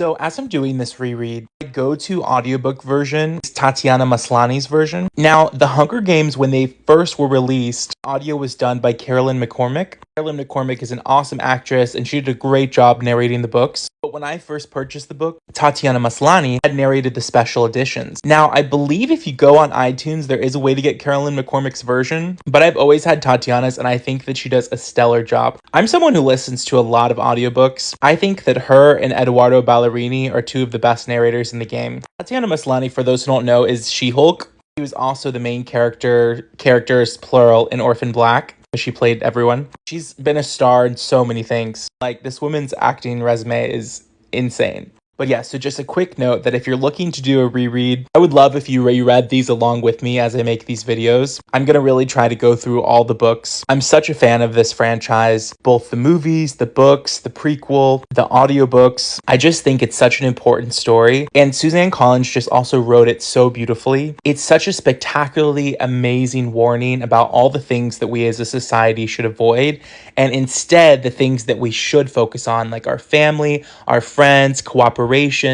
So as I'm doing this reread, my go-to audiobook version is Tatiana Maslany's version. Now, The Hunger Games, when they first were released, audio was done by Carolyn McCormick. Carolyn McCormick is an awesome actress, and she did a great job narrating the books. But when I first purchased the book, Tatiana Maslany had narrated the special editions. Now, I believe if you go on iTunes, there is a way to get Carolyn McCormick's version, but I've always had Tatiana's, and I think that she does a stellar job. I'm someone who listens to a lot of audiobooks. I think that her and Eduardo Ballerini are two of the best narrators in the game. Tatiana Maslany, for those who don't know, is She-Hulk. She was also the main characters plural, in Orphan Black. She played everyone. She's been a star in so many things. Like, this woman's acting resume is insane. But yeah, so just a quick note that if you're looking to do a reread, I would love if you reread these along with me as I make these videos. I'm going to really try to go through all the books. I'm such a fan of this franchise, both the movies, the books, the prequel, the audiobooks. I just think it's such an important story. And Suzanne Collins just also wrote it so beautifully. It's such a spectacularly amazing warning about all the things that we as a society should avoid, and instead the things that we should focus on, like our family, our friends, cooperation,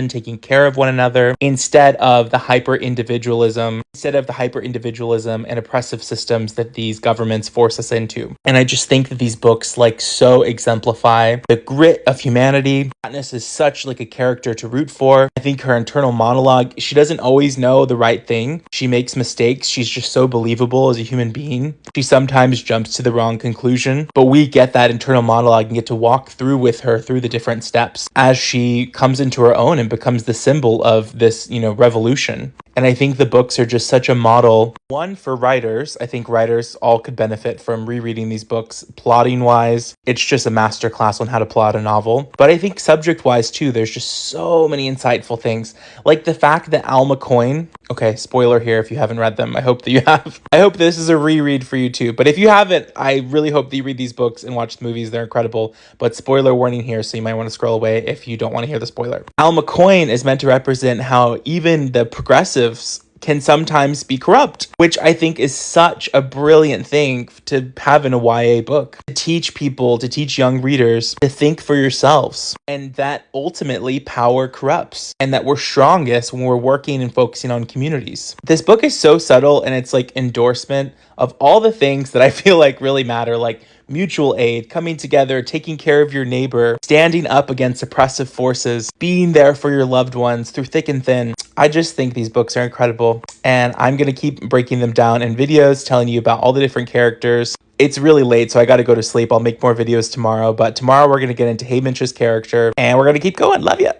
taking care of one another, instead of the hyper-individualism and oppressive systems that these governments force us into. And I just think that these books so exemplify the grit of humanity. Katniss is such a character to root for. I think her internal monologue, she doesn't always know the right thing. She makes mistakes. She's just so believable as a human being. She sometimes jumps to the wrong conclusion, but we get that internal monologue and get to walk through with her through the different steps as she comes into her own and becomes the symbol of this, revolution. And I think the books are just such a model, one, for writers. I think writers all could benefit from rereading these books. Plotting wise, it's just a masterclass on how to plot a novel. But I think subject wise too, there's just so many insightful things. Like the fact that Alma Coin, okay, spoiler here if you haven't read them. I hope that you have. I hope this is a reread for you too. But if you haven't, I really hope that you read these books and watch the movies. They're incredible. But spoiler warning here, so you might want to scroll away if you don't want to hear the spoiler. Alma Coin is meant to represent how even the progressives can sometimes be corrupt, which I think is such a brilliant thing to have in a YA book. To teach people, to teach young readers to think for yourselves, and that ultimately power corrupts, and that we're strongest when we're working and focusing on communities. This book is so subtle, and it's endorsement of all the things that I feel really matter, like mutual aid, coming together, taking care of your neighbor, standing up against oppressive forces, being there for your loved ones through thick and thin. I just think these books are incredible, and I'm going to keep breaking them down in videos, telling you about all the different characters. It's really late, so I got to go to sleep. I'll make more videos tomorrow, but tomorrow we're going to get into Haymitch's character, and we're going to keep going. Love ya!